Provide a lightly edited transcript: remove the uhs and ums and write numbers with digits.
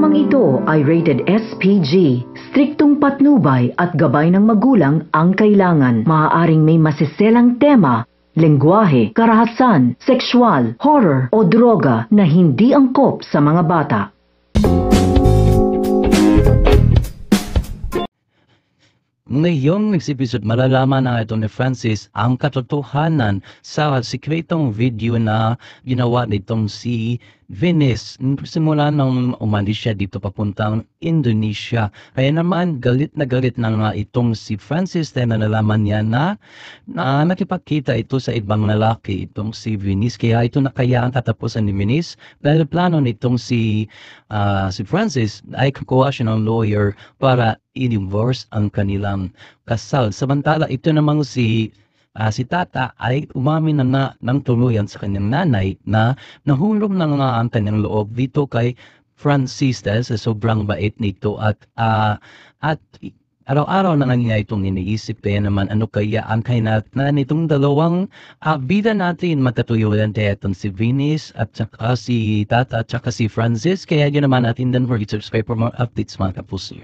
Programang ito ay rated SPG. Striktong patnubay at gabay ng magulang ang kailangan. Maaaring may masiselang tema, lengguwahe, karahasan, sexual, horror o droga na hindi angkop sa mga bata. Ngayong episode, malalaman na ito ni Francis ang katotohanan sa sikretong video na ginawa nitong si Venus. Simula nang umalis siya dito papuntang Indonesia. Kaya naman galit na nga itong si Francis dahil nalaman niya na nakipagkita ito sa ibang lalaki, itong si Venus. Kaya ito na kaya ang katapusan ni Venus dahil plano nitong si Francis ay kukuha siya ng lawyer para i-divorce ang kanilang kasal. Samantala ito namang si Tata ay umamin na ng tuluyan sa kanyang nanay na nahulog na nga ang kanyang loob dito kay Francis dahil sa sobrang bait nito at araw-araw na niya itong iniisip. Kaya naman ano kaya ang kahinatnan nitong dalawang bida natin matatuyuan kaya itong si Venus at saka si Tata at saka si Francis. Kaya yun naman natin, don't forget to subscribe for more updates mga kapuso.